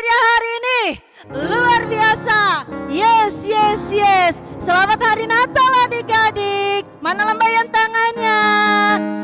ya hari ini? Luar biasa. Yes, yes, yes. Selamat hari Natal adik-adik. Mana lambaian tangannya?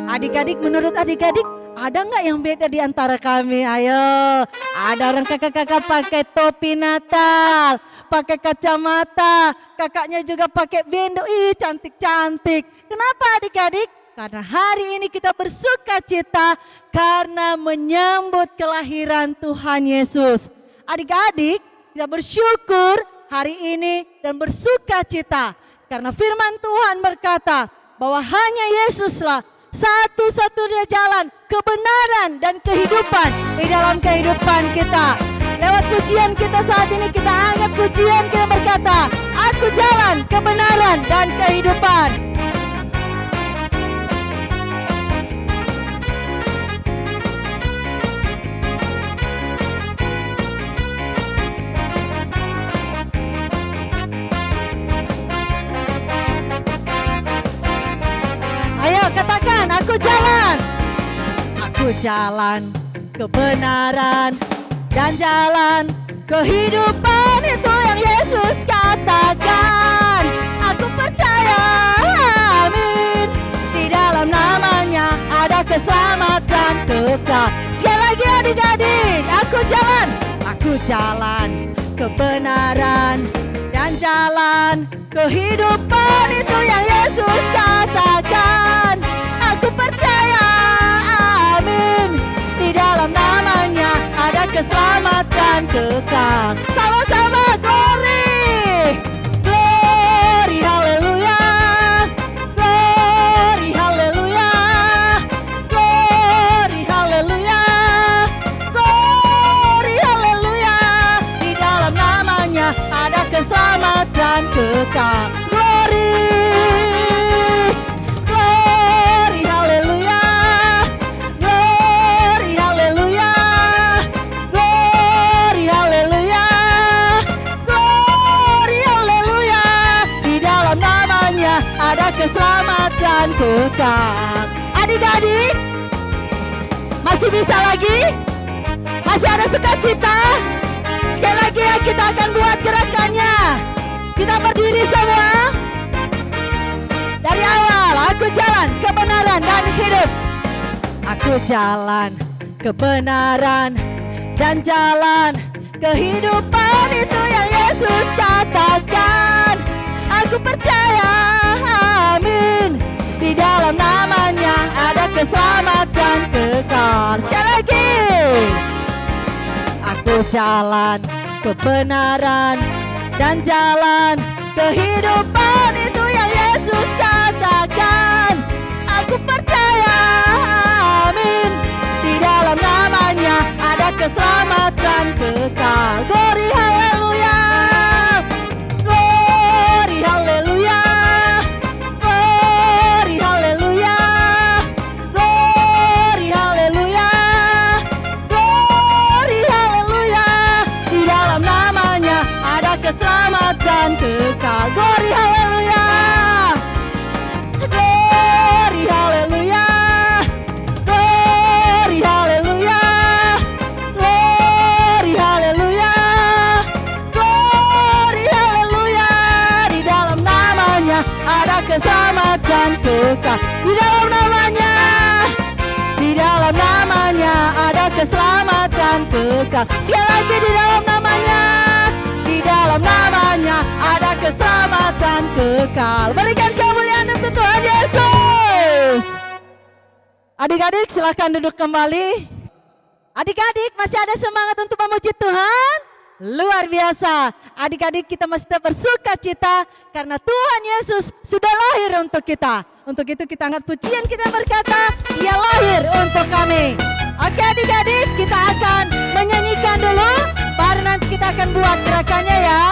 Adik-adik, menurut adik-adik ada nggak yang beda di antara kami? Ayo, ada orang kakak-kakak pakai topi Natal, pakai kacamata, kakaknya juga pakai bendo. Ih, cantik-cantik. Kenapa adik-adik? Karena hari ini kita bersuka cita karena menyambut kelahiran Tuhan Yesus. Adik-adik, kita bersyukur hari ini dan bersuka cita karena firman Tuhan berkata bahwa hanya Yesuslah satu-satunya jalan kebenaran dan kehidupan di dalam kehidupan kita. Lewat pujian kita saat ini, kita angkat pujian kita berkata, aku jalan kebenaran dan kehidupan. Ayo katakan, aku jalan. Aku jalan kebenaran dan jalan kehidupan, itu yang Yesus katakan. Aku percaya, amin. Di dalam namanya ada keselamatan kekal. Sekali lagi adik-adik, aku jalan kebenaran dan jalan kehidupan, itu yang Yesus katakan. Aku percaya, amin. Di dalam namanya ada keselamatan kekal. Sama-sama glory, glory, haleluya, glory, haleluya, glory, haleluya, glory, haleluya. Di dalam namanya ada keselamatan kekal. Glory, glory, haleluya, glory, haleluya, glory, haleluya, glory, haleluya. Di dalam namanya ada keselamatan kekal. Adik-adik, masih bisa lagi? Masih ada sukacita? Sekali lagi ya, kita akan buat gerakannya. Kita berdiri semua. Dari awal, aku jalan kebenaran dan hidup. Aku jalan kebenaran dan jalan kehidupan, itu yang Yesus katakan. Aku percaya, amin. Di dalam namanya ada keselamatan kekal. Sekali lagi. Aku jalan kebenaran dan jalan kehidupan, itu yang Yesus katakan. Aku percaya, amin. Di dalam namanya ada keselamatan kekal. Glory, haleluya, glory, haleluya, glory, haleluya, glory, haleluya, glory, haleluya. Di dalam namanya ada keselamatan kekal. Glory, haleluya, glory, haleluya, glory, haleluya, glory, haleluya, glory, haleluya. Di dalam namanya ada keselamatan kekal. Di dalam namanya, di dalam namanya ada keselamatan kekal. Sekali lagi, di dalam namanya, di dalam namanya ada keselamatan kekal. Berikan kemuliaan untuk Tuhan Yesus. Adik-adik silakan duduk kembali. Adik-adik masih ada semangat untuk memuji Tuhan? Luar biasa. Adik-adik kita masih tetap bersuka cita karena Tuhan Yesus sudah lahir untuk kita. Untuk itu kita angkat pujian, kita berkata, Ia lahir untuk kami. Oke adik-adik, kita akan menyanyikan dulu, baru nanti kita akan buat gerakannya ya.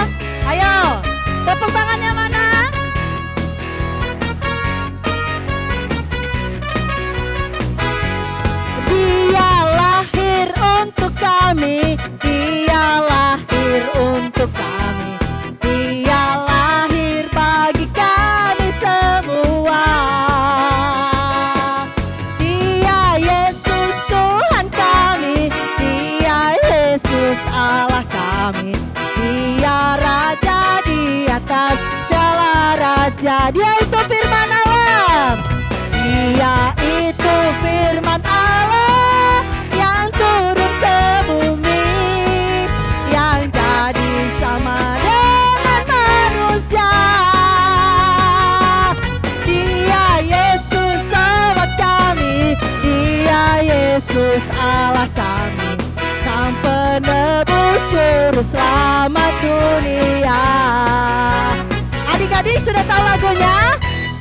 Ayo, tepuk tangannya mana? Dia lahir untuk kami, Dia lahir untuk kami, Dia lahir bagi kami semua. Dia Yesus Tuhan kami, Dia Yesus Allah kami. Dia raja di atas segala raja. Dia itu firman Allah. Dia itu firman Allah yang turun ke bumi, yang jadi sama dengan manusia. Dia Yesus sahabat kami, Dia Yesus Allah kami, Sang penebus juru selamat dunia. Adik-adik sudah tahu lagunya?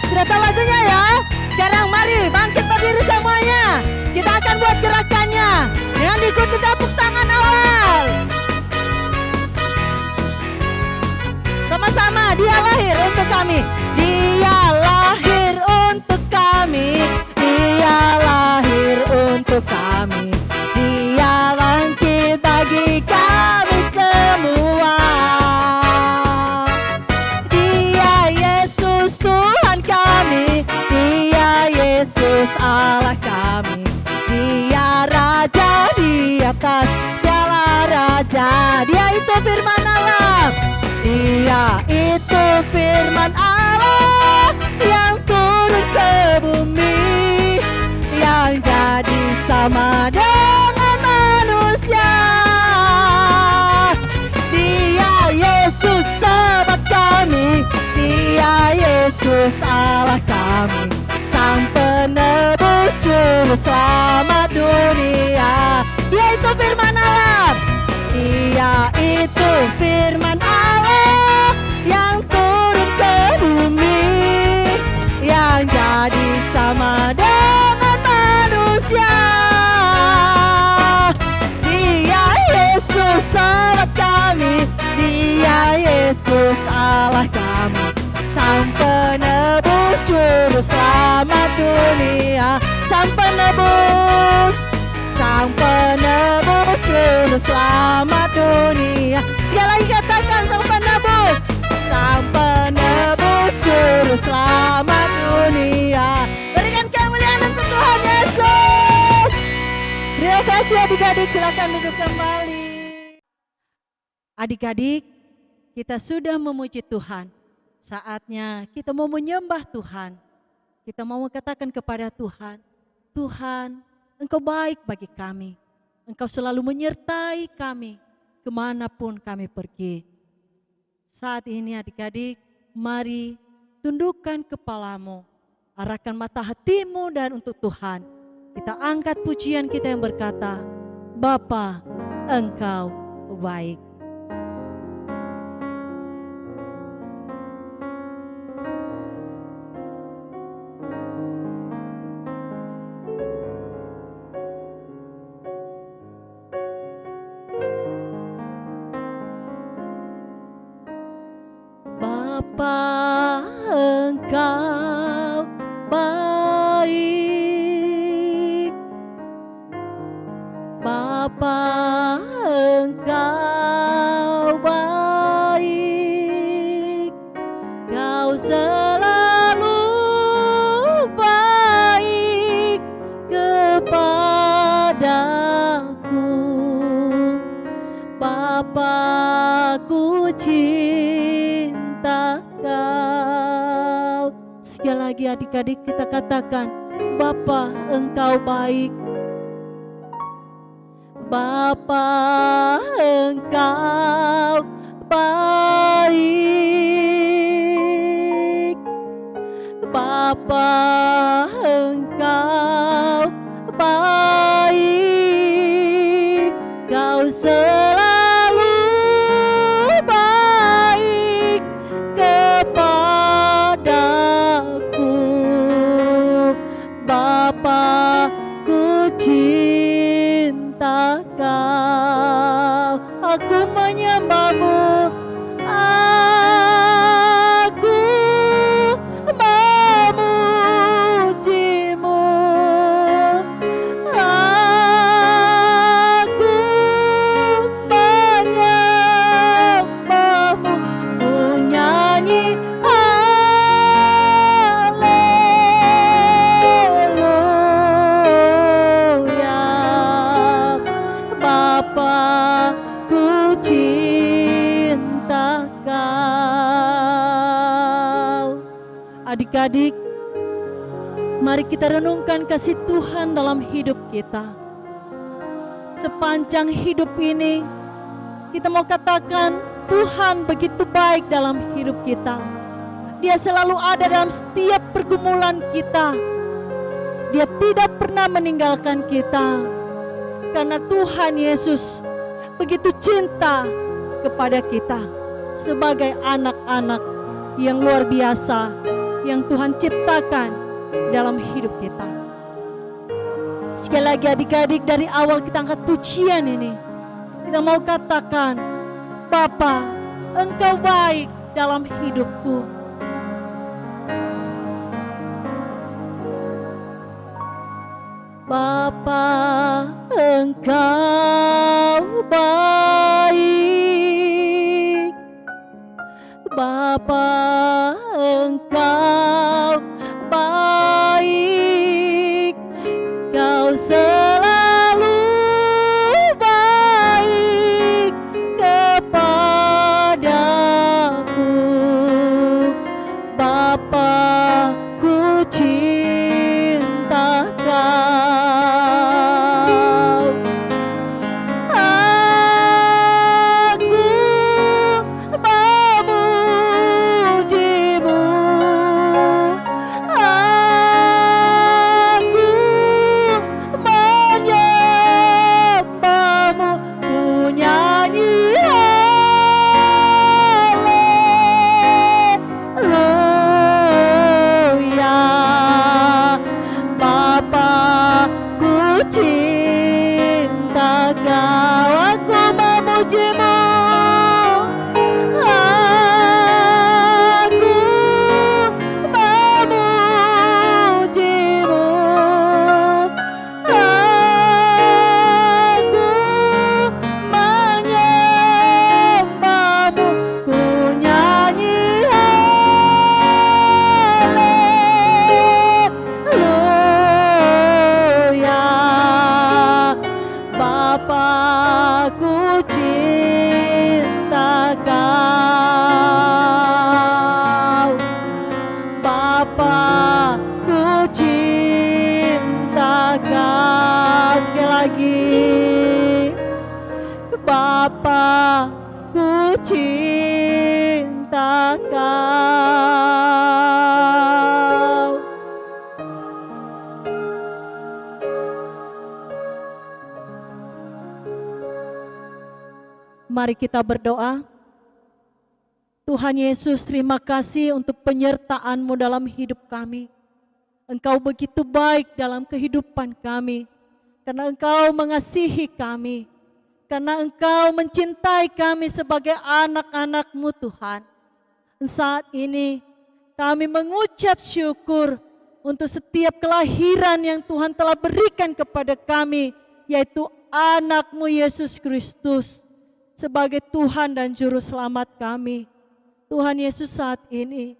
Sudah tahu lagunya ya? Sekarang mari bangkit berdiri semuanya. Kita akan buat gerakannya dengan diikuti tepuk tangan awal. Sama-sama, Dia lahir untuk kami. Dia lahir untuk kami. Dia lahir untuk kami. Dia bangkit bagi kami semua. Dia Yesus Tuhan kami. Dia Yesus Allah kami. Dia Raja di atas segala raja. Dia itu firman Allah. Dia itu firman Allah yang turun ke bumi, yang jadi sama dengan manusia. Dia Yesus sahabat kami. Dia Yesus Allah kami, Sang penebus juru selamat dunia. Dia itu firman Allah. Dia itu firman Allah yang turun ke bumi, yang jadi sama dengan manusia. Dia Yesus sahabat kami. Dia Yesus Allah kami, Sang penebus juru selamat dunia. Sang penebus, Sang penebus juru selamat dunia. Sekali lagi katakan, Sang penebus, Sang penebus juru selamat dunia. Berikan kemuliaan untuk Tuhan Yesus. Terima kasih adik-adik, silakan duduk kembali. Adik-adik, kita sudah memuji Tuhan. Saatnya kita mau menyembah Tuhan. Kita mau katakan kepada Tuhan, Tuhan, Engkau baik bagi kami. Engkau selalu menyertai kami kemanapun kami pergi. Saat ini adik-adik, mari tundukkan kepalamu, arahkan mata hatimu dan untuk Tuhan. Kita angkat pujian kita yang berkata, Bapa, Engkau baik. Bapa, Engkau baik. Bapa, Engkau baik. Kau selalu baik kepadaku. Bapa-Ku cinta Kau. Sekali lagi adik-adik kita katakan, Bapa, Engkau baik. Bapa, Engkau baik. Bapa, Engkau baik. Kau selalu baik kepadaku. Bapa-Ku cinta Kau. Aku menyembah-Mu. Aku memuji-Mu. Aku menyembah-Mu. Ku nyanyi haleluya. Bapa-Ku cinta Adik-adik, mari kita renungkan kasih Tuhan dalam hidup kita. Sepanjang hidup ini, kita mau katakan Tuhan begitu baik dalam hidup kita. Dia selalu ada dalam setiap pergumulan kita. Dia tidak pernah meninggalkan kita. Karena Tuhan Yesus begitu cinta kepada kita sebagai anak-anak yang luar biasa yang Tuhan ciptakan dalam hidup kita. Sekali lagi adik-adik, dari awal kita angkat pujian ini, kita mau katakan, Bapa, Engkau baik dalam hidupku. Bapa, Engkau baik. Bapa, Engkau baik. Kau selalu baik kepadaku. Bapa, ku cinta Kau. Bapa, ku cinta Kau. Mari kita berdoa. Tuhan Yesus, terima kasih untuk penyertaan-Mu dalam hidup kami. Engkau begitu baik dalam kehidupan kami, karena Engkau mengasihi kami. Karena Engkau mencintai kami sebagai anak-anak-Mu Tuhan. Saat ini kami mengucap syukur untuk setiap kelahiran yang Tuhan telah berikan kepada kami, yaitu anak-Mu Yesus Kristus sebagai Tuhan dan Juru Selamat kami. Tuhan Yesus, saat ini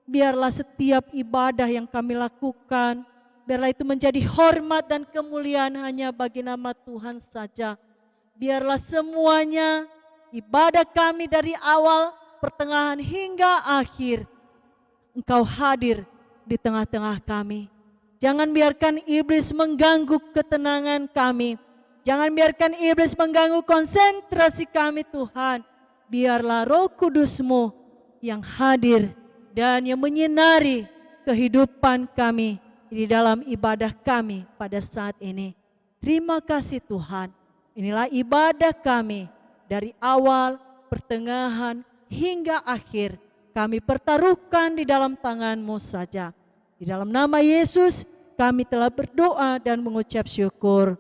biarlah setiap ibadah yang kami lakukan, biarlah itu menjadi hormat dan kemuliaan hanya bagi nama Tuhan saja. Biarlah semuanya ibadah kami dari awal, pertengahan hingga akhir, Engkau hadir di tengah-tengah kami. Jangan biarkan iblis mengganggu ketenangan kami. Jangan biarkan iblis mengganggu konsentrasi kami Tuhan. Biarlah Roh Kudus-Mu yang hadir dan yang menyinari kehidupan kami di dalam ibadah kami pada saat ini. Terima kasih Tuhan. Inilah ibadah kami dari awal, pertengahan, hingga akhir. Kami pertaruhkan di dalam tangan-Mu saja. Di dalam nama Yesus kami telah berdoa dan mengucap syukur.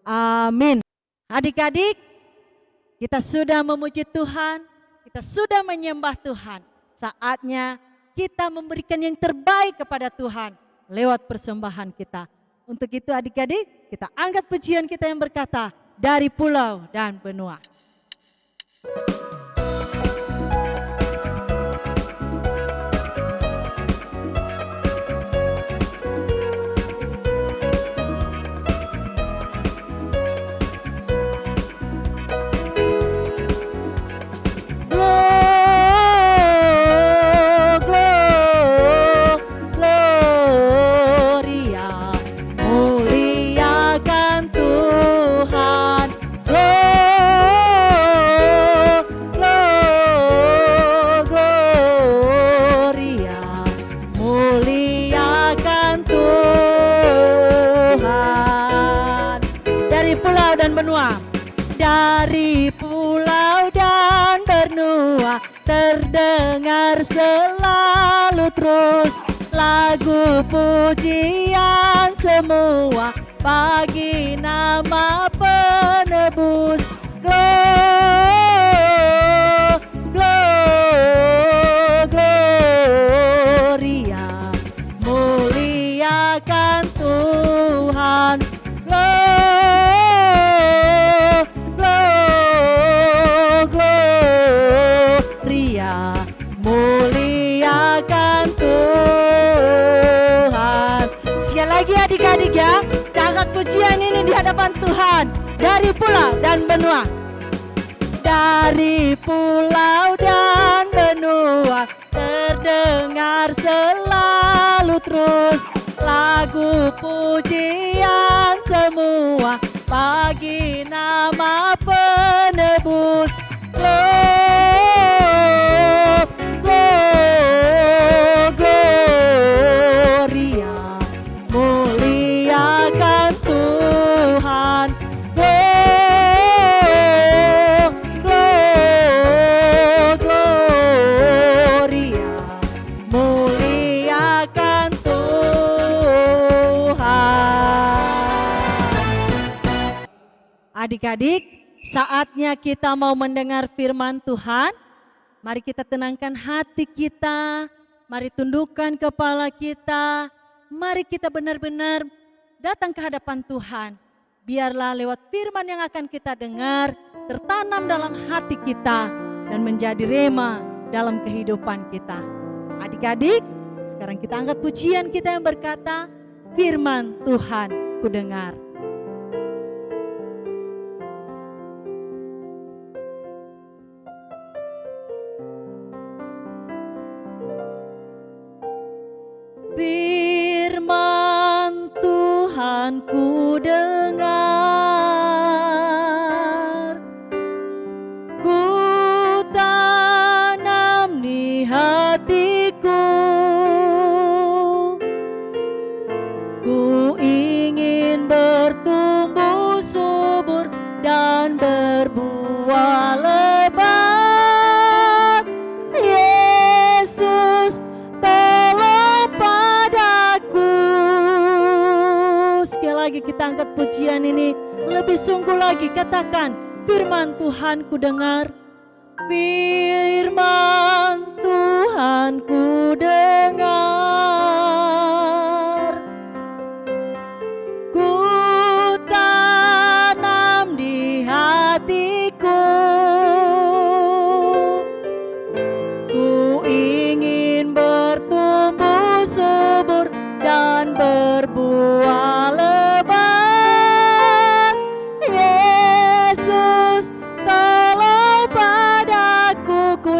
Amin. Adik-adik, kita sudah memuji Tuhan, kita sudah menyembah Tuhan. Saatnya kita memberikan yang terbaik kepada Tuhan lewat persembahan kita. Untuk itu adik-adik, kita angkat pujian kita yang berkata, dari pulau dan benua. Dari pulau dan benua terdengar selalu terus lagu pujian semua bagi nama penebus. Gloria, muliakan Tuhan. Gloria, muliakan Tuhan. Sekali lagi adik-adik ya, angkat pujian ini di hadapan Tuhan. Dari pulau dan benua, dari pulau dan benua terdengar selalu terus lagu pujian semua bagi nama penebus. Gloria, muliakan Tuhan. Gloria, muliakan Tuhan. Adik-adik, saatnya kita mau mendengar firman Tuhan. Mari kita tenangkan hati kita, mari tundukkan kepala kita, mari kita benar-benar datang ke hadapan Tuhan. Biarlah lewat firman yang akan kita dengar, tertanam dalam hati kita dan menjadi rema dalam kehidupan kita. Adik-adik, sekarang kita angkat pujian kita yang berkata, firman Tuhan ku dengar. Firman Tuhan ku dengar, ku tanam di hatiku, ku ingin bertumbuh subur dan berbuah lebat. Yesus, tolong padaku. Sekali lagi kita angkat pujian ini lebih sungguh lagi, katakan, firman Tuhan ku dengar. Firman Tuhan ku dengar, ku tanam di hatiku, ku ingin bertumbuh subur dan berbuah lebat. Yesus, tolong padaku, ku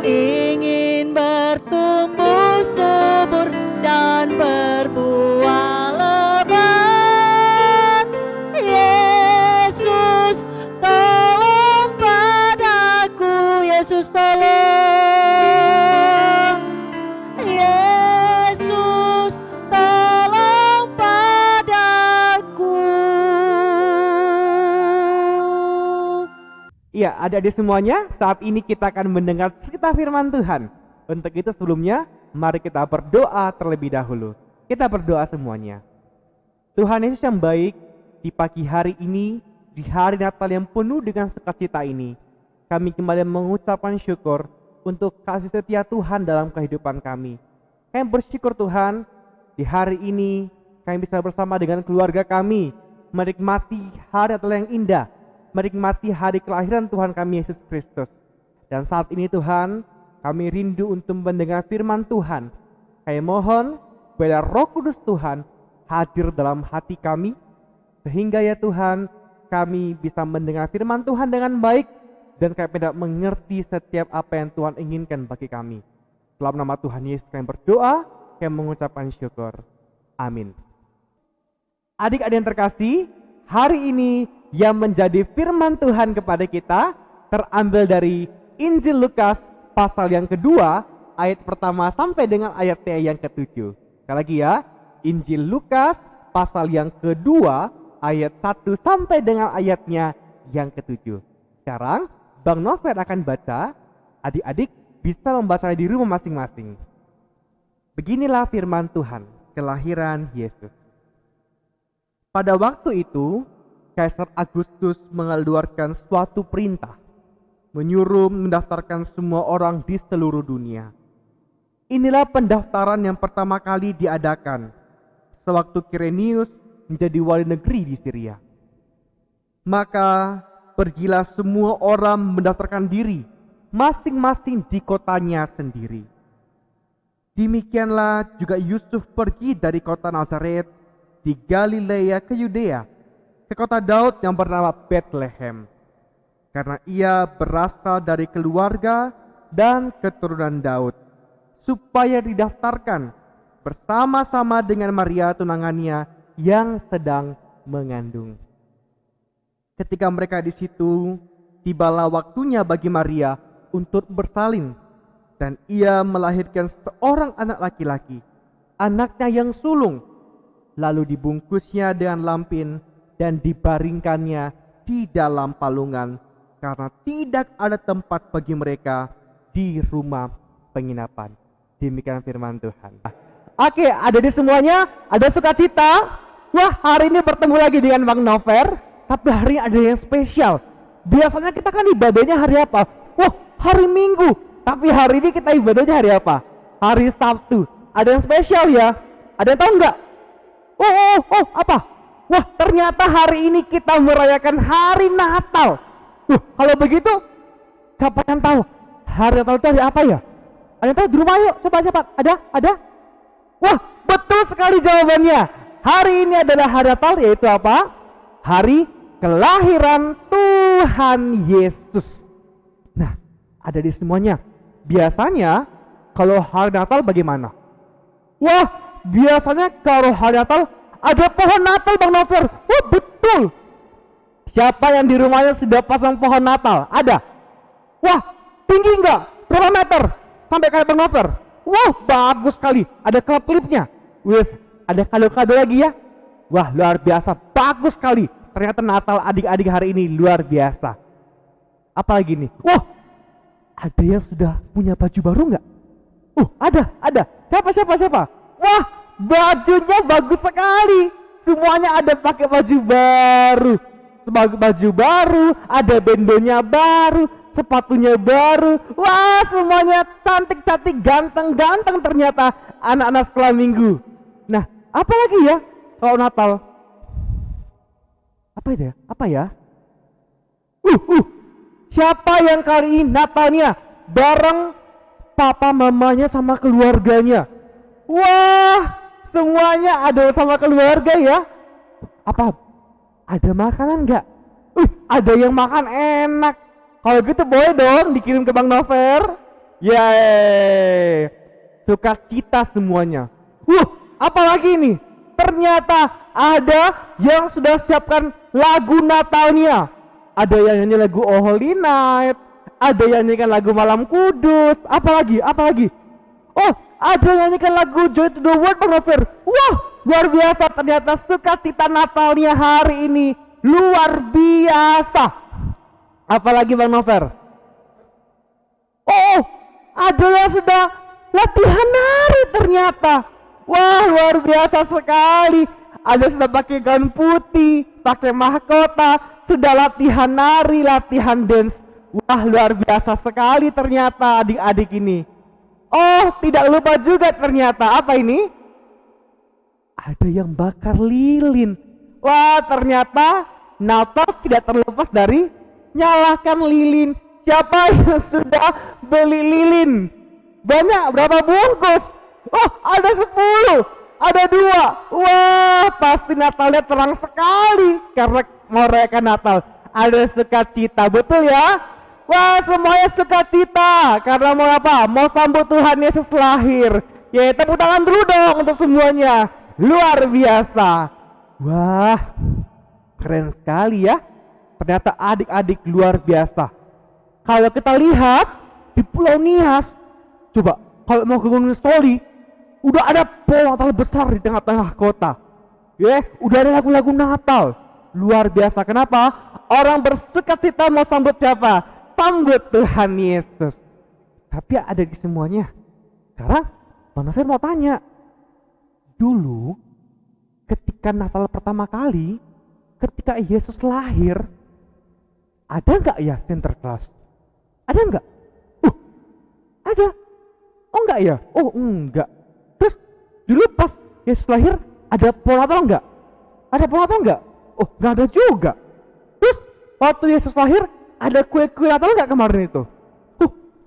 ingin bertumbuh subur dan berbuah lebat. Yesus, tolong padaku. Yesus, tolong. Yesus, tolong padaku. Iya, adik-adik semuanya, saat ini kita akan mendengar cerita firman Tuhan. Untuk itu sebelumnya, mari kita berdoa terlebih dahulu. Kita berdoa semuanya. Tuhan Yesus yang baik, di pagi hari ini, di hari Natal yang penuh dengan sukacita ini, kami kembali mengucapkan syukur untuk kasih setia Tuhan dalam kehidupan kami. Kami bersyukur Tuhan, di hari ini kami bisa bersama dengan keluarga kami, menikmati hari Natal yang indah, menikmati hari kelahiran Tuhan kami Yesus Kristus. Dan saat ini Tuhan, kami rindu untuk mendengar firman Tuhan. Kami mohon biar Roh Kudus Tuhan hadir dalam hati kami, sehingga ya Tuhan, kami bisa mendengar firman Tuhan dengan baik, dan kami dapat mengerti setiap apa yang Tuhan inginkan bagi kami. Dalam nama Tuhan Yesus kami berdoa, kami mengucapkan syukur. Amin. Adik-adik yang terkasih, hari ini yang menjadi firman Tuhan kepada kita terambil dari Injil Lukas pasal yang kedua, ayat pertama sampai dengan ayat yang ke-7. Sekali lagi ya, Injil Lukas pasal yang kedua, ayat 1 sampai dengan ayatnya yang ke-7. Sekarang Bang Novel akan baca, adik-adik bisa membacanya di rumah masing-masing. Beginilah firman Tuhan, kelahiran Yesus. Pada waktu itu, Kaisar Agustus mengeluarkan suatu perintah, menyuruh mendaftarkan semua orang di seluruh dunia. Inilah pendaftaran yang pertama kali diadakan sewaktu Kirenius menjadi wali negeri di Syria. Maka pergilah semua orang mendaftarkan diri masing-masing di kotanya sendiri. Demikianlah juga Yusuf pergi dari kota Nazaret di Galilea ke Yudea, ke kota Daud yang bernama Bethlehem, karena ia berasal dari keluarga dan keturunan Daud, supaya didaftarkan bersama-sama dengan Maria tunangannya yang sedang mengandung. Ketika mereka di situ, tibalah waktunya bagi Maria untuk bersalin, dan ia melahirkan seorang anak laki-laki, anaknya yang sulung, lalu dibungkusnya dengan lampin dan dibaringkannya di dalam palungan, karena tidak ada tempat bagi mereka di rumah penginapan. Demikian firman Tuhan. Oke, ada di semuanya, ada sukacita. Wah, hari ini bertemu lagi dengan Bang Nover, tapi hari ini ada yang spesial. Biasanya kita kan ibadahnya hari apa? Wah, hari Minggu. Tapi hari ini kita ibadahnya hari apa? Hari Sabtu. Ada yang spesial ya? Ada yang tahu nggak? Oh, apa? Wah, ternyata hari ini kita merayakan hari Natal. Kalau begitu, siapa yang tahu hari Natal itu hari apa ya? Ada yang tahu di rumah? Yuk, coba cepat. Ada? Wah, betul sekali jawabannya. Hari ini adalah hari Natal, yaitu apa? Hari kelahiran Tuhan Yesus. Nah, ada di semuanya. Biasanya kalau hari Natal bagaimana? Wah, biasanya kalau hari Natal ada pohon Natal, Bang Nover. Wah, betul. Siapa yang di rumahnya sudah pasang pohon Natal? Ada? Wah, tinggi enggak? Berapa meter? Sampai kayak Bang Nover. Wah, bagus sekali. Ada klip-klipnya. Wes, ada kado-kado lagi ya. Wah, luar biasa. Bagus sekali. Ternyata Natal adik-adik hari ini luar biasa. Apalagi nih? Wah, ada yang sudah punya baju baru nggak? Ada. Siapa? Wah, bajunya bagus sekali. Semuanya ada pakai baju baru. Baju baru, ada bendonya baru, sepatunya baru. Wah, semuanya cantik-cantik, ganteng-ganteng ternyata anak-anak sekolah minggu. Nah, apa lagi ya kalau Natal? Apa ya? Siapa yang kali ini Natalnya bareng papa mamanya sama keluarganya? Wah, semuanya ada sama keluarga ya. Apa? Ada makanan nggak? Ada yang makan enak. Kalau gitu boleh dong dikirim ke Bang Nover. Yeay, sukacita semuanya. Apalagi nih? Ternyata ada yang sudah siapkan lagu Natalnya. Ada yang nyanyi lagu Oh Holy Night, ada yang nyanyikan lagu Malam Kudus. Apalagi? Oh, ada yang nyanyikan lagu Joy to the World, Bang Nover. Wah, luar biasa. Ternyata sukacita Natalnya hari ini luar biasa. Apalagi Bang Nover? Oh, ada yang sudah latihan nari ternyata. Wah, luar biasa sekali. Ada sudah pakai gaun putih, pakai mahkota, sudah latihan nari, latihan dance. Wah, luar biasa sekali ternyata adik-adik ini. Oh, tidak lupa juga ternyata apa ini? Ada yang bakar lilin. Wah, ternyata Natal tidak terlepas dari nyalakan lilin. Siapa yang sudah beli lilin? Banyak, berapa bungkus? Oh, ada 10, ada 2. Wah, pasti Natalnya terang sekali karena mau rayakan Natal. Ada sukacita, betul ya? Wah, semuanya sukacita karena mau apa? Mau sambut Tuhan Yesus lahir. Ya, tepuk tangan dulu dong untuk semuanya. Luar biasa. Wah, keren sekali ya. Ternyata adik-adik luar biasa. Kalau kita lihat di Pulau Nias, coba kalau mau ke Gunung Stoli, udah ada pohon Natal besar di tengah-tengah kota. Ya, udah ada lagu-lagu Natal. luar biasa. Kenapa? Orang bersukacita mau sambut siapa? Sambut Tuhan Yesus. Tapi ada di semuanya. Sekarang Bang Novel mau tanya, dulu ketika Natal pertama kali, ketika Yesus lahir, ada nggak ya Sinterklas? Ada nggak? Ada. Oh enggak ya? Oh enggak. Terus dulu pas Yesus lahir ada pohon Natal enggak? Ada pohon Natal enggak? Oh enggak ada juga. Terus waktu Yesus lahir ada kue-kue Natal enggak kemarin itu?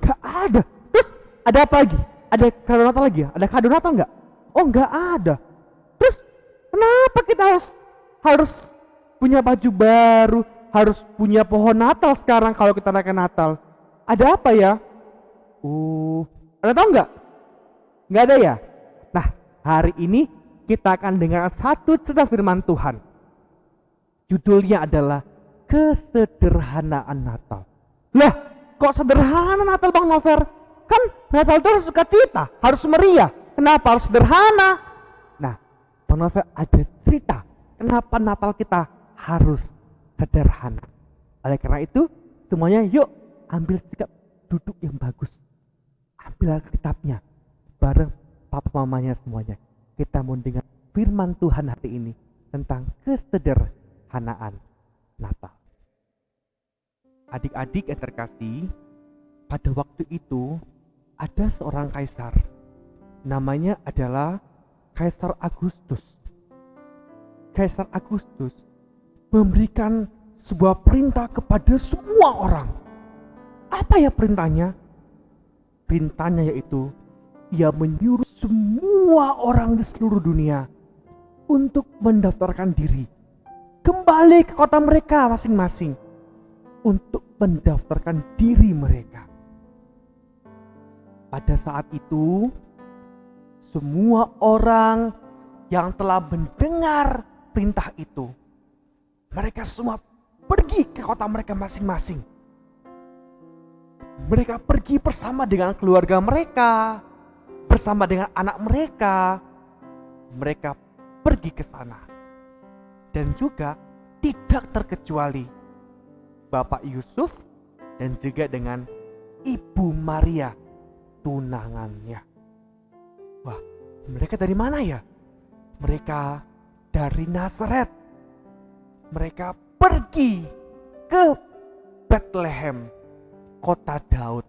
Enggak ada. Terus ada apa lagi? Ada kado Natal lagi ya? Ada kado Natal enggak? Oh enggak ada. Terus kenapa kita harus punya baju baru, harus punya pohon Natal sekarang kalau kita rayakan Natal? Ada apa ya? Ada tahu nggak? Nggak ada ya? Nah, hari ini kita akan dengar satu cerita firman Tuhan. Judulnya adalah Kesederhanaan Natal. Lah, kok sederhana Natal Bang Nover? Kan Natal itu harus sukacita, harus meriah. Kenapa harus sederhana? Nah, Bang Nover ada cerita kenapa Natal kita harus sederhana. Oleh karena itu, semuanya yuk ambil sikap duduk yang bagus. Ambil Alkitabnya bareng papa mamanya semuanya. Kita mau dengar firman Tuhan hari ini tentang kesederhanaan Natal. Adik-adik yang terkasih, pada waktu itu ada seorang kaisar. Namanya adalah Kaisar Agustus. Kaisar Agustus memberikan sebuah perintah kepada semua orang. Apa ya perintahnya? Perintahnya yaitu ia menyuruh semua orang di seluruh dunia untuk mendaftarkan diri kembali ke kota mereka masing-masing untuk mendaftarkan diri mereka. Pada saat itu semua orang yang telah mendengar perintah itu, mereka semua pergi ke kota mereka masing-masing. Mereka pergi bersama dengan keluarga mereka, bersama dengan anak mereka. Mereka pergi ke sana. Dan juga tidak terkecuali Bapak Yusuf dan juga dengan Ibu Maria, tunangannya. Wah, mereka dari mana ya? Mereka dari Nazaret. Mereka pergi ke Bethlehem, kota Daud.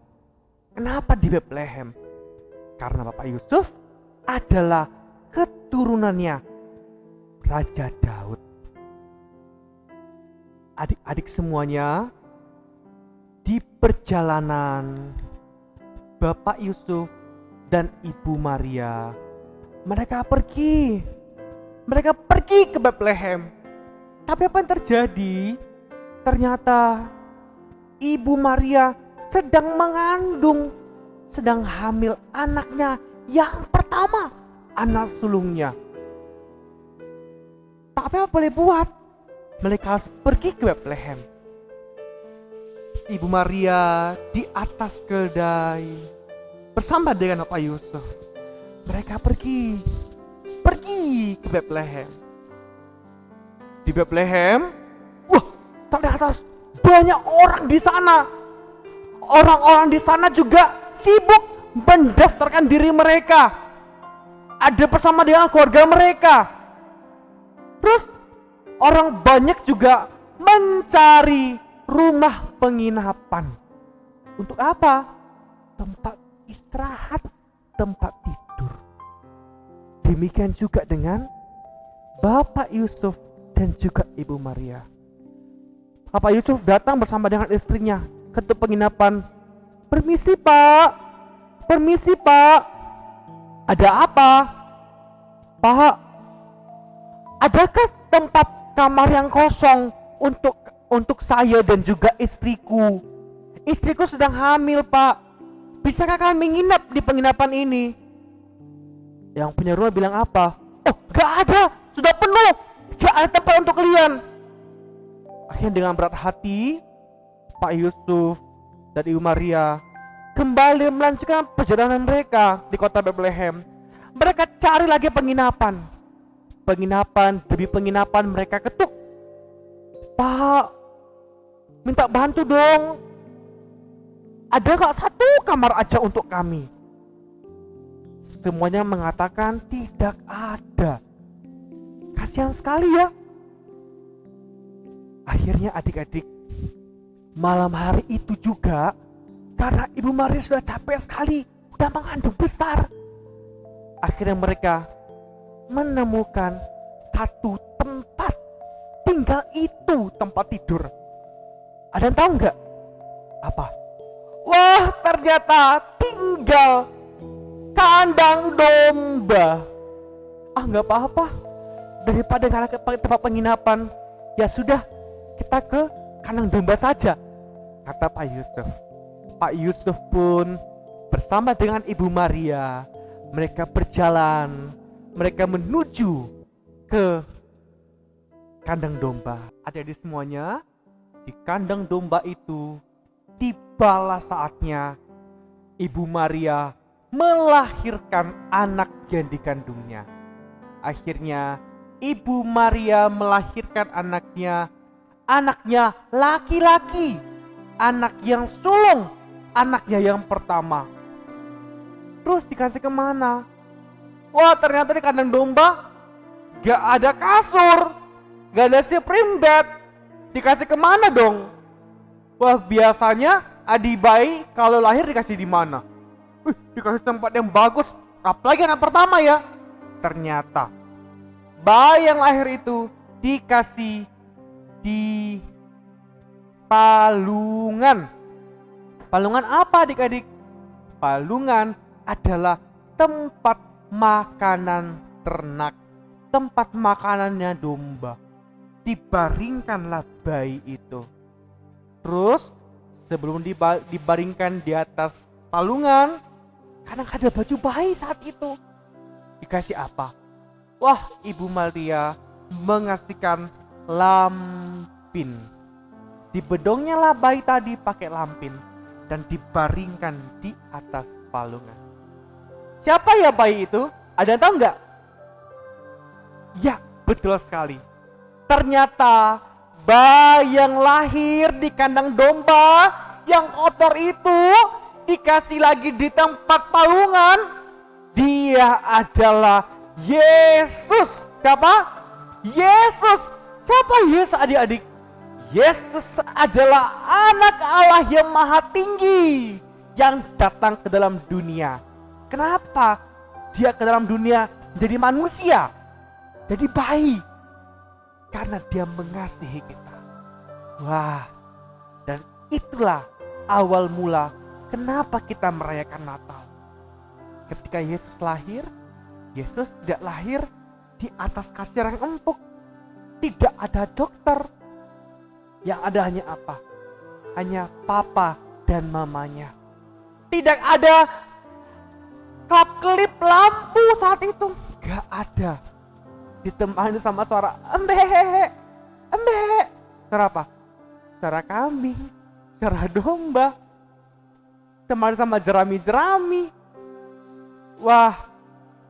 Kenapa di Bethlehem? Karena Bapak Yusuf adalah keturunannya Raja Daud. Adik-adik semuanya, di perjalanan Bapak Yusuf dan Ibu Maria, mereka pergi ke Bethlehem. Tapi apa yang terjadi? Ternyata Ibu Maria sedang mengandung, sedang hamil anaknya yang pertama, anak sulungnya. Tapi apa boleh buat? Mereka harus pergi ke Bethlehem. Ibu Maria di atas keldai bersama dengan Bapak Yusuf. Mereka pergi ke Bethlehem. Di Bethlehem, ternyata banyak orang di sana. Orang-orang di sana juga sibuk mendaftarkan diri mereka. Ada bersama dengan keluarga mereka. Terus orang banyak juga mencari rumah penginapan. Untuk apa? Tempat istirahat, tempat tidur. Demikian juga dengan Bapak Yusuf dan juga Ibu Maria. Bapak Yusuf datang bersama dengan istrinya ke penginapan. Permisi Pak, ada apa? Pak, adakah tempat kamar yang kosong untuk saya dan juga istriku? Istriku sedang hamil Pak, bisakah kami nginap di penginapan ini? Yang punya rumah bilang apa? Oh gak ada, sudah penuh, gak ada tempat untuk kalian. Akhirnya dengan berat hati, Pak Yusuf dan Ibu Maria kembali melanjutkan perjalanan mereka di kota Bethlehem. Mereka cari lagi penginapan. Penginapan demi penginapan mereka ketuk. Pak, minta bantu dong. Ada gak satu kamar aja untuk kami? Semuanya mengatakan tidak ada. Kasihan sekali ya. Akhirnya adik-adik, malam hari itu juga, karena Ibu Maria sudah capek sekali, udah mengandung besar, akhirnya mereka menemukan satu tempat tinggal, itu tempat tidur. Ada yang tahu nggak apa? Wah, ternyata tinggal kandang domba. Nggak apa-apa, daripada karena ke tempat penginapan, ya sudah, kita ke kandang domba saja, kata Pak Yusuf. Pak Yusuf pun bersama dengan Ibu Maria, mereka berjalan, mereka menuju ke kandang domba. Adik-adik semuanya, di kandang domba itu tibalah saatnya Ibu Maria melahirkan anak yang dikandungnya. Akhirnya Ibu Maria melahirkan anaknya laki-laki, anak yang sulung, anaknya yang pertama. Terus dikasih kemana? Wah, ternyata di kandang domba gak ada kasur, gak ada spring bed. Dikasih kemana dong? Wah, biasanya adik bayi kalau lahir dikasih di mana? Dikasih tempat yang bagus, apalagi anak pertama ya. Ternyata bayi yang lahir itu dikasih di palungan. Palungan apa adik-adik? Palungan adalah tempat makanan ternak, tempat makanannya domba. Dibaringkanlah bayi itu. Terus sebelum dibaringkan di atas palungan, karena ada baju bayi saat itu, dikasih apa? Wah, Ibu Maria mengasihkan lampin. Dibedongnya lah bayi tadi pakai lampin dan dibaringkan di atas palungan. Siapa ya bayi itu? Ada yang tahu nggak? Ya, betul sekali. Ternyata bayi yang lahir di kandang domba yang kotor itu dikasih lagi di tempat palungan. Dia adalah Yesus. Siapa? Yesus. Siapa Yesus adik-adik? Yesus adalah anak Allah yang maha tinggi yang datang ke dalam dunia. Kenapa dia ke dalam dunia jadi manusia, jadi bayi? Karena dia mengasihi kita. Wah, dan itulah awal mula kenapa kita merayakan Natal. Ketika Yesus lahir, Yesus tidak lahir di atas kasur yang empuk. Tidak ada dokter. Yang ada hanya apa? Hanya papa dan mamanya. Tidak ada klip lampu saat itu. Gak ada. Ditemani sama suara embe, embe. Suara apa? Suara kambing, suara domba. Temani sama jerami-jerami. Wah,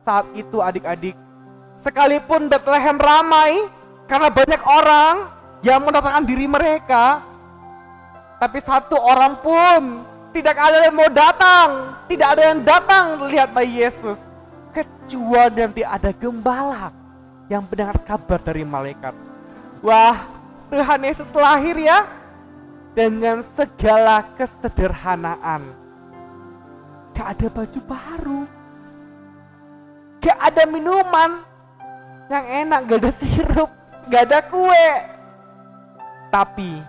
saat itu adik-adik, sekalipun Bethlehem ramai karena banyak orang yang mendatangkan diri mereka, tapi satu orang pun tidak ada yang mau datang, tidak ada yang datang melihat bayi Yesus, kecuali nanti ada gembala yang mendengar kabar dari malaikat. Wah, Tuhan Yesus lahir ya dengan segala kesederhanaan. Gak ada baju baru, gak ada minuman yang enak, gak ada sirup, gak ada kue. Tapi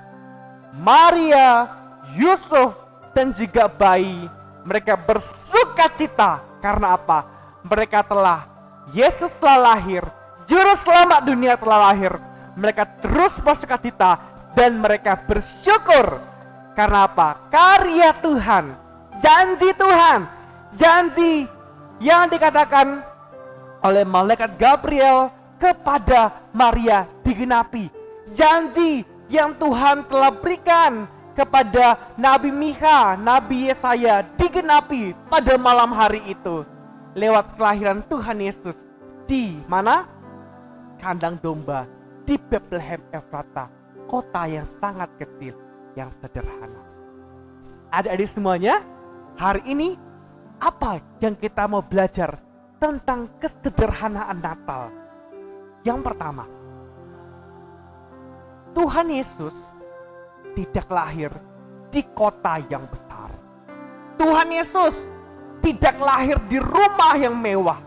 Maria, Yusuf, dan juga bayi, mereka bersuka cita. Karena apa? Mereka Yesus telah lahir, Juru Selamat dunia telah lahir. Mereka terus bersuka cita dan mereka bersyukur. Karena apa? Karya Tuhan, janji Tuhan, janji yang dikatakan oleh malaikat Gabriel kepada Maria digenapi. Janji yang Tuhan telah berikan kepada Nabi Miha, Nabi Yesaya digenapi pada malam hari itu lewat kelahiran Tuhan Yesus di mana? Kandang domba di Bethlehem Efrata. kota yang sangat kecil, yang sederhana. Adik-adik semuanya, hari ini apa yang kita mau belajar tentang kesederhanaan Natal? Yang pertama, Tuhan Yesus tidak lahir di kota yang besar. Tuhan Yesus tidak lahir di rumah yang mewah.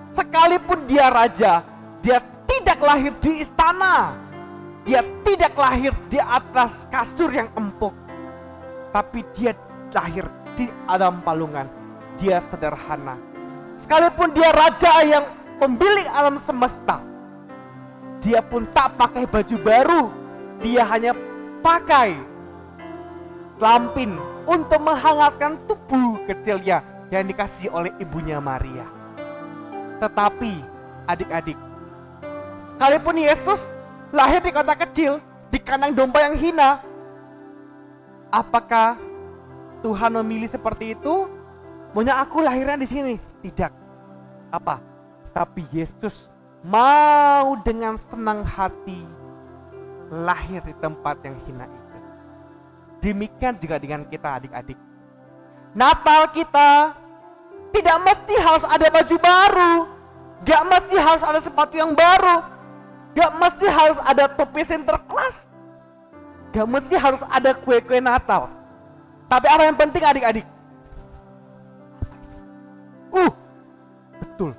Sekalipun dia raja, dia tidak lahir di istana. Dia tidak lahir di atas kasur yang empuk. Tapi dia lahir di dalam palungan. Dia sederhana. Sekalipun dia raja yang pemilik alam semesta, dia pun tak pakai baju baru. Dia hanya pakai lampin untuk menghangatkan tubuh kecilnya yang dikasih oleh ibunya Maria. Tetapi adik-adik, sekalipun Yesus lahir di kota kecil, di kandang domba yang hina, apakah Tuhan memilih seperti itu? Maunya aku lahirnya di sini? Tidak. Apa? Tapi Yesus mau dengan senang hati lahir di tempat yang hina itu. Demikian juga dengan kita adik-adik. Natal kita tidak mesti harus ada baju baru, gak mesti harus ada sepatu yang baru, gak mesti harus ada topi Sinterklas, gak mesti harus ada kue-kue Natal. Tapi apa yang penting adik-adik? Betul.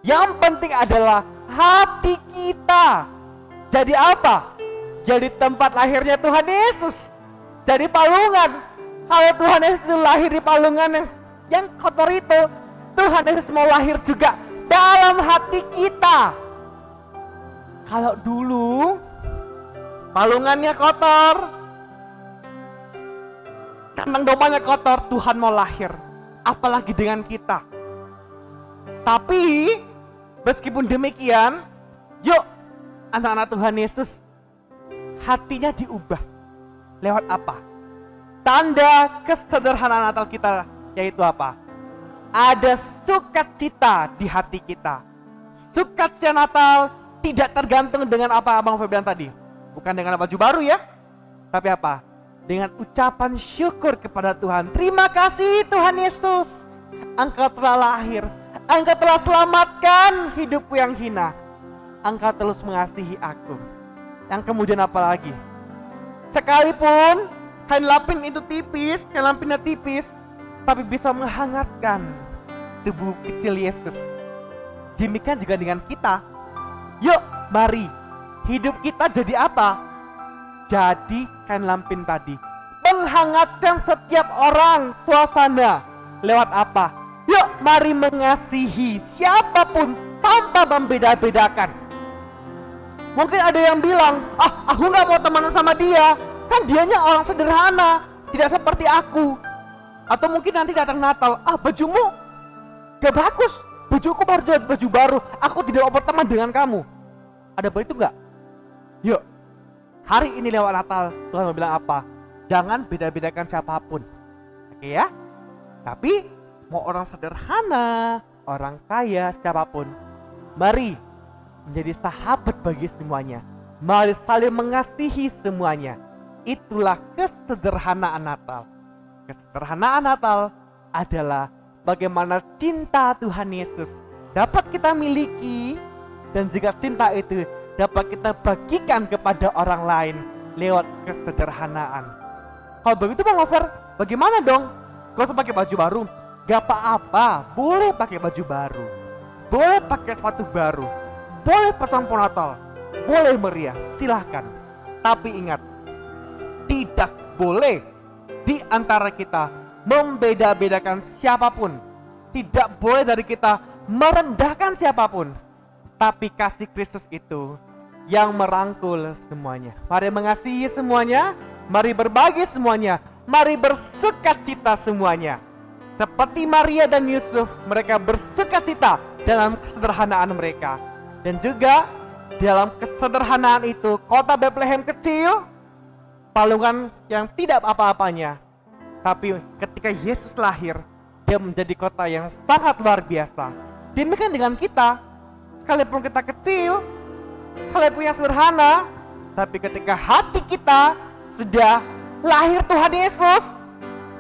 Yang penting adalah hati kita. Jadi apa? Jadi tempat lahirnya Tuhan Yesus. Jadi palungan. Kalau Tuhan Yesus lahir di palungan yang kotor itu, Tuhan Yesus mau lahir juga dalam hati kita. Kalau dulu palungannya kotor, kandang dombanya kotor, Tuhan mau lahir. Apalagi dengan kita. Tapi meskipun demikian, yuk anak-anak Tuhan Yesus, hatinya diubah. Lewat apa? Tanda kesederhanaan Natal kita yaitu apa? Ada sukacita di hati kita. Sukacita Natal tidak tergantung dengan apa Abang Febrian tadi. Bukan dengan baju baru ya. Tapi apa? Dengan ucapan syukur kepada Tuhan. Terima kasih Tuhan Yesus. Engkau telah lahir. Engkau telah selamatkan hidupku yang hina. Engkau terus mengasihi aku. Yang kemudian apa lagi? Sekalipun kain lapin itu tipis, kain lapinnya tipis, tapi bisa menghangatkan tubuh kecil Yesus. Demikian juga dengan kita. Yuk, mari hidup kita jadi apa? Jadi kain lampin tadi, menghangatkan setiap orang, suasana. Lewat apa? Yuk, mari mengasihi siapapun tanpa membeda-bedakan. Mungkin ada yang bilang, aku gak mau temenan sama dia, kan dianya orang sederhana, tidak seperti aku. Atau mungkin nanti datang Natal, bajumu gak bagus, bajuku baru baju baru, aku tidak mau berteman dengan kamu. Ada begitu gak? Yuk, hari ini lewat Natal, Tuhan mau bilang apa? Jangan beda-bedakan siapapun. Oke ya? Tapi mau orang sederhana, orang kaya, siapapun, mari menjadi sahabat bagi semuanya. Mari saling mengasihi semuanya. Itulah kesederhanaan Natal. Kesederhanaan Natal adalah bagaimana cinta Tuhan Yesus dapat kita miliki, dan jika cinta itu dapat kita bagikan kepada orang lain lewat kesederhanaan. Kalau begitu Bang Over, bagaimana dong? Gak usah pakai baju baru. Gak apa-apa, boleh pakai baju baru, boleh pakai sepatu baru, boleh pasang pohon Natal, boleh meriah, silahkan. Tapi ingat, tidak boleh di antara kita membeda-bedakan siapapun. Tidak boleh dari kita merendahkan siapapun. Tapi kasih Kristus itu yang merangkul semuanya. Mari mengasihi semuanya, mari berbagi semuanya, mari bersukacita semuanya. Seperti Maria dan Yusuf, mereka bersukacita dalam kesederhanaan mereka. Dan juga dalam kesederhanaan itu, kota Bethlehem kecil, palungan yang tidak apa-apanya. Tapi ketika Yesus lahir, dia menjadi kota yang sangat luar biasa. Demikian dengan kita, sekalipun kita kecil, sekalipun yang sederhana, Tapi ketika hati kita sudah lahir Tuhan Yesus,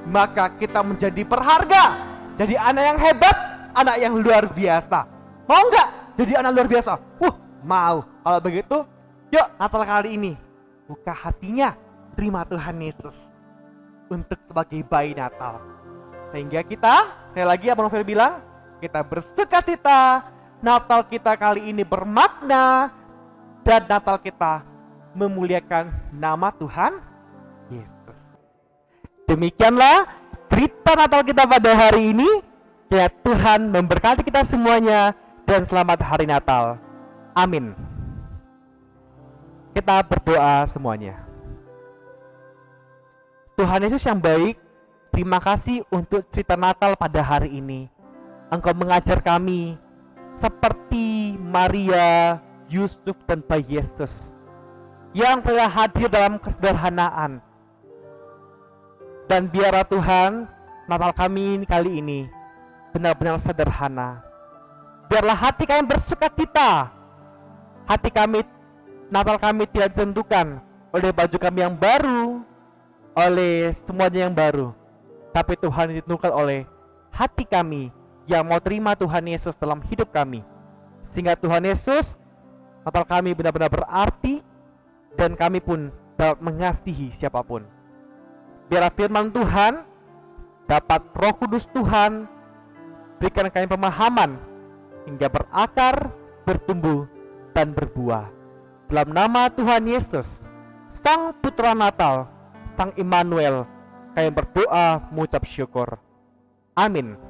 maka kita menjadi berharga, jadi anak yang hebat, anak yang luar biasa. Mau nggak jadi anak luar biasa? Mau. Kalau begitu, yuk Natal kali ini buka hatinya, terima Tuhan Yesus untuk sebagai bayi Natal. Sehingga kita, sekali lagi Abang Novel bilang, kita bersukacita, Natal kita kali ini bermakna, dan Natal kita memuliakan nama Tuhan Yesus. Demikianlah cerita Natal kita pada hari ini. Ya, Tuhan memberkati kita semuanya dan selamat hari Natal. Amin. Kita berdoa semuanya. Tuhan Yesus yang baik, terima kasih untuk cerita Natal pada hari ini. Engkau mengajar kami seperti Maria, Yusuf, dan bayi Yesus yang telah hadir dalam kesederhanaan. Dan biarlah Tuhan, Natal kami kali ini benar-benar sederhana. Biarlah hati kami bersukacita. Hati kami, Natal kami tidak ditentukan oleh baju kami yang baru, oleh semuanya yang baru, tapi Tuhan ditentukan oleh hati kami yang mau terima Tuhan Yesus dalam hidup kami. Sehingga Tuhan Yesus, Natal kami benar-benar berarti, dan kami pun dapat mengasihi siapapun. Biarlah firman Tuhan dapat Roh Kudus Tuhan berikan kami pemahaman hingga berakar, bertumbuh, dan berbuah. Dalam nama Tuhan Yesus, Sang Putra Natal, Sang Immanuel, kami berdoa mengucap syukur. Amin.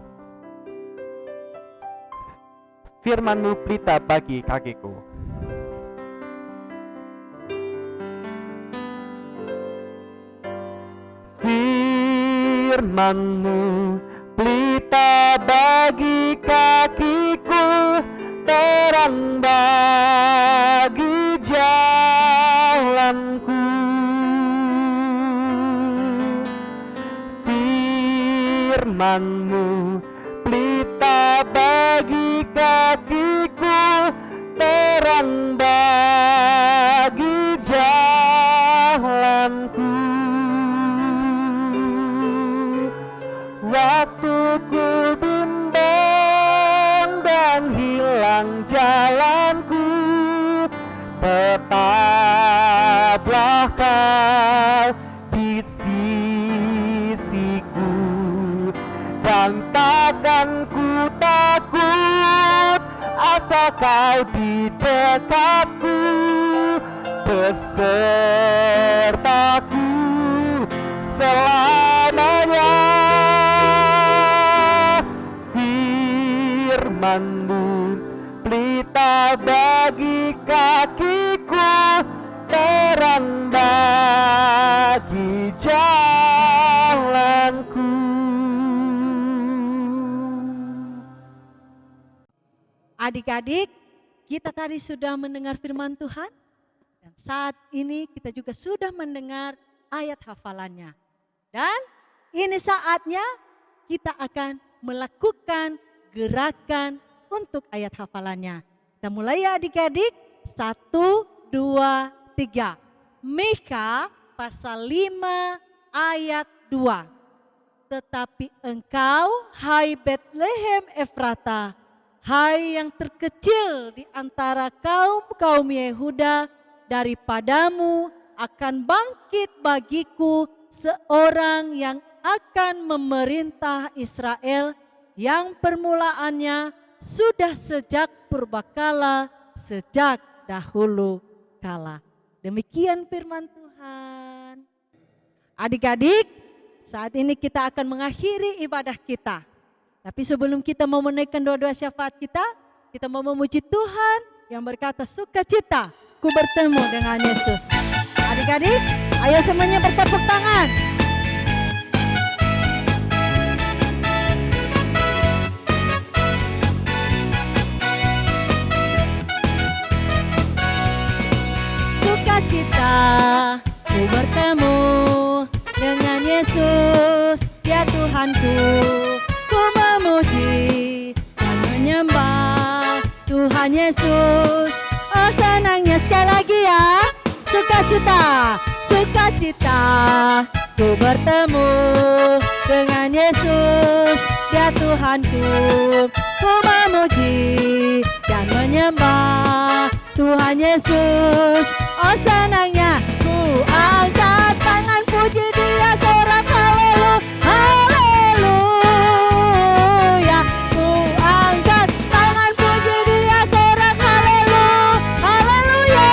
Firman-Mu pelita bagi kakiku. Firman-Mu pelita bagi kakiku, terang bagi jalanku. Firman-Mu pelita bagi kakiku, terang bagi jalanku. Waktuku bimbang dan hilang jalanku, tetaplah Kau di sisiku, dan takkan ku takut asal Kau di dekatku, besertaku selamanya. Firman-Mu pelita bagi kakiku, terang bagi jalanku. Adik-adik, kita tadi sudah mendengar firman Tuhan, dan saat ini kita juga sudah mendengar ayat hafalannya. Dan ini saatnya kita akan melakukan gerakan untuk ayat hafalannya. Kita mulai ya adik-adik. 1, 2, 3. Mika pasal 5 ayat 2. Tetapi engkau, hai Betlehem Efrata, hai yang terkecil di antara kaum-kaum Yehuda, daripadamu akan bangkit bagiku seorang yang akan memerintah Israel, yang permulaannya sudah sejak purbakala, sejak dahulu kala. Demikian firman Tuhan. Adik-adik, saat ini kita akan mengakhiri ibadah kita. Tapi sebelum kita mau menaikkan doa-doa syafaat kita mau memuji Tuhan yang berkata, sukacita ku bertemu dengan Yesus. Adik-adik, ayo semuanya bertepuk tangan. Sukacita ku bertemu dengan Yesus, ya Tuhanku. Ku memuji dan menyembah Tuhan Yesus. Oh senangnya sekali lagi ya. sukacita, sukacita. Ku bertemu dengan Yesus, Dia Tuhanku. Ku memuji dan menyembah Tuhan Yesus. Oh senangnya ku angkat tangan puji Dia sorak haleluya, haleluya. Ku angkat tangan puji Dia sorak haleluya, haleluya.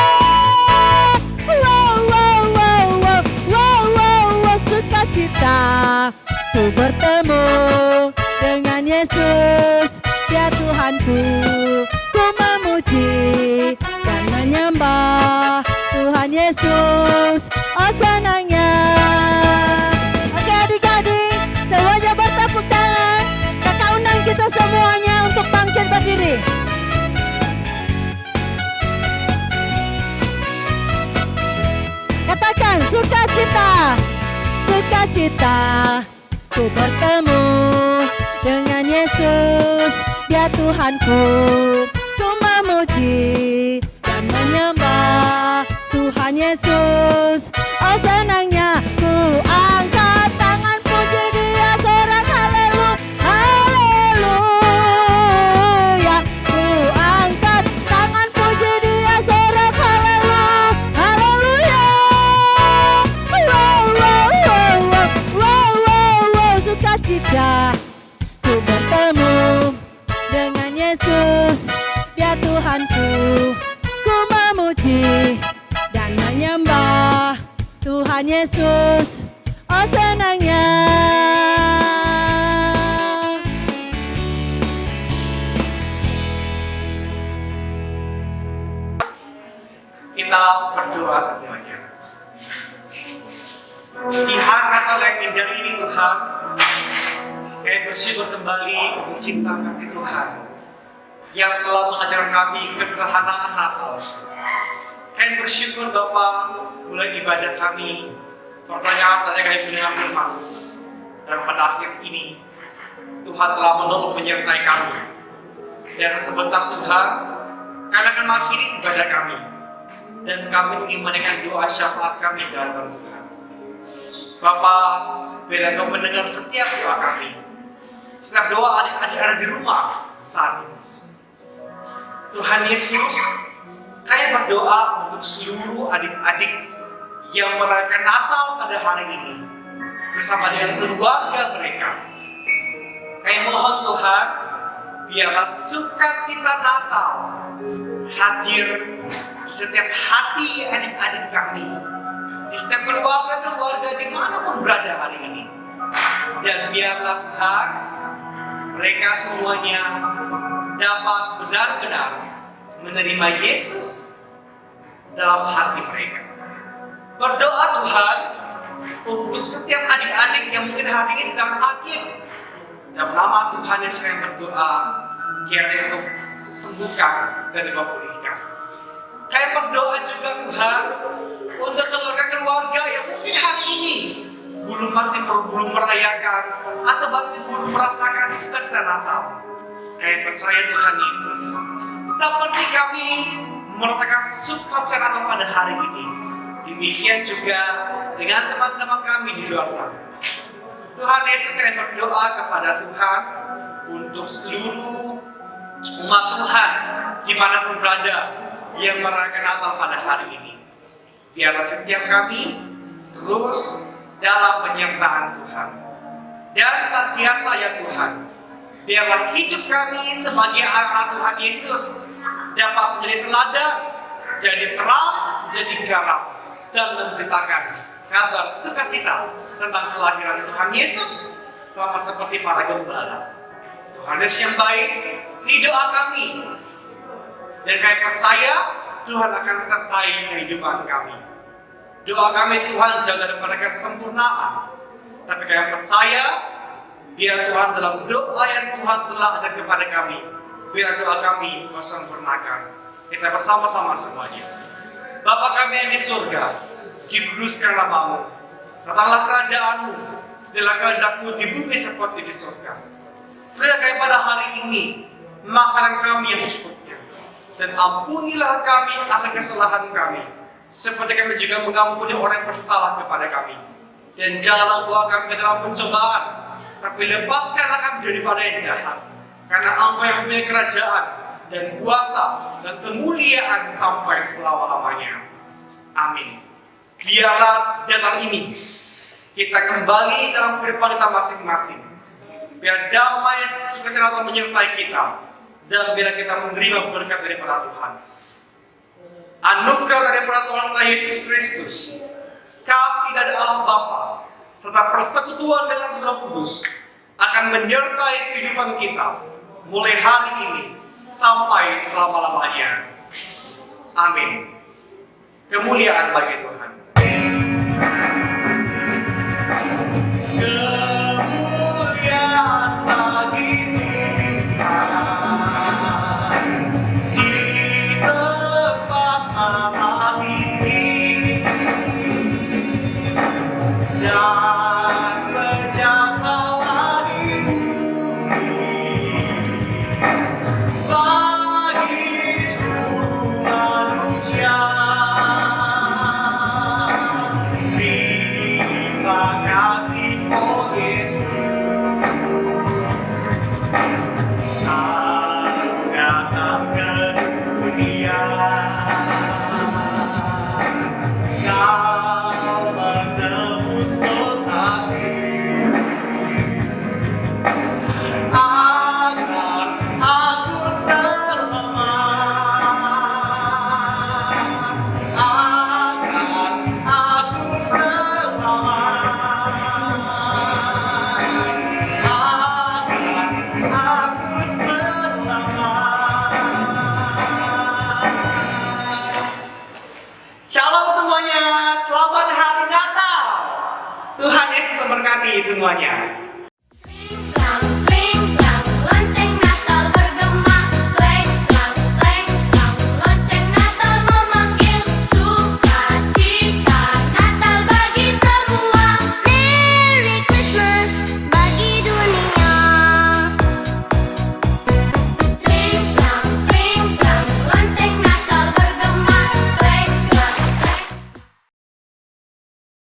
Wow, wow, wow, wow, wow, wow, wow, sukacita. Ku bertemu dengan Yesus, Dia Tuhanku. Ku memuji dan menyembah Tuhan Yesus. Oh senangnya. Oke adik-adik, semuanya bertepuk tangan. Kakak undang kita semuanya untuk bangkit berdiri. Katakan sukacita, sukacita. Ku bertemu dengan Yesus, Dia Tuhanku. Ku memuji dan menyembah Tuhan Yesus. Oh senangnya ku angkat tangan puji Dia sorak haleluya, haleluya. Ku angkat tangan puji Dia sorak haleluya, haleluya. Wow, wow, wow, wow, wow, wow, wow, sukacita. Ku bertemu dengan Yesus, Dia Tuhanku. Ku memuji dan menyembah Tuhan Yesus. Oh senangnya. Kita berdoa semuanya. Di hari Natal yang indah ini Tuhan, kami bersyukur kembali untuk cinta kasih Tuhan yang telah mengajarkan kami kesederhanaan Natal. Kami bersyukur Bapa, mulai ibadah kami, pertanyaan tadi kami mendengar firman, dan pada akhir ini Tuhan telah menolong menyertai kami. Dan sebentar Tuhan, kami akan mengakhiri ibadah kami, dan kami ingin menaikkan doa syafaat kami di hadapan Tuhan. Bapa, biar Engkau mendengar setiap doa kami, setiap doa adik-adik ada di rumah saat ini. Tuhan Yesus, kami berdoa untuk seluruh adik-adik yang merayakan Natal pada hari ini bersama dengan keluarga mereka. Kami mohon Tuhan, biarlah sukacita Natal hadir di setiap hati adik-adik kami, di setiap keluarga-keluarga dimanapun berada hari ini. Dan biarlah Tuhan, mereka semuanya dapat benar-benar menerima Yesus dalam hati mereka. Berdoa Tuhan untuk setiap adik-adik yang mungkin hari ini sedang sakit. Dalam nama Tuhan Yesus kami berdoa, kiranya Engkau sembuhkan dan Engkau pulihkan. Kami berdoa juga Tuhan untuk keluarga-keluarga yang mungkin hari ini belum merayakan atau masih belum merasakan sukacita Natal. Kami percaya Tuhan Yesus, seperti kami merasakan sukacita Natal pada hari ini, demikian juga dengan teman-teman kami di luar sana. Tuhan Yesus, kami berdoa kepada Tuhan untuk seluruh umat Tuhan dimanapun berada yang merayakan Natal pada hari ini. Biarlah setiap kami terus dalam penyertaan Tuhan, dan senantiasa ya Tuhan, biarlah hidup kami sebagai anak Tuhan Yesus dapat menjadi teladan, jadi terang, jadi garam, dan memberitakan kabar sukacita tentang kelahiran Tuhan Yesus, sama seperti para gembala. Tuhan Yesus yang baik, ini doa kami, dan kami percaya Tuhan akan sertai kehidupan kami. Doa kami Tuhan jaga daripada kesempurnaan, tapi kami percaya biar Tuhan dalam doa yang Tuhan telah ada kepada kami, biar doa kami Kau sempurnakan. Kita bersama-sama semuanya. Bapa kami yang di surga, dikuduskan nama-Mu, datanglah kerajaan-Mu, jadilah kehendak-Mu di bumi seperti di surga. Berilah kami pada hari ini makanan kami yang cukupnya, dan ampunilah kami akan kesalahan kami, seperti kami juga mengampuni orang yang bersalah kepada kami. Dan janganlah bawa kami ke dalam pencobaan, tapi lepaskanlah kami daripada yang jahat. Karena Engkau yang punya kerajaan dan kuasa dan kemuliaan sampai selama-lamanya. Amin. Biarlah datang ini kita kembali dalam kehidupan kita masing-masing. Biar damai sukacita menyertai kita, dan biar kita menerima berkat daripada Tuhan. Anugerah daripada Tuhan kita Yesus Kristus, kasih dari Allah Bapa, serta persekutuan dengan Roh Kudus akan menyertai kehidupan kita mulai hari ini sampai selama-lamanya. Amin. Kemuliaan bagi Tuhan. Kemuliaan bagi Tuhan di tempat malam ini, dan sejak kala di bumi, bagi seluruh manusia. Terima kasih, oh Yesus. Kau datang ke dunia, Kau menebus dosaku, agar aku selamat, agar aku selamat, agar aku selamat. Shalom semuanya, selamat hari Natal. Tuhan Yesus memberkati semuanya.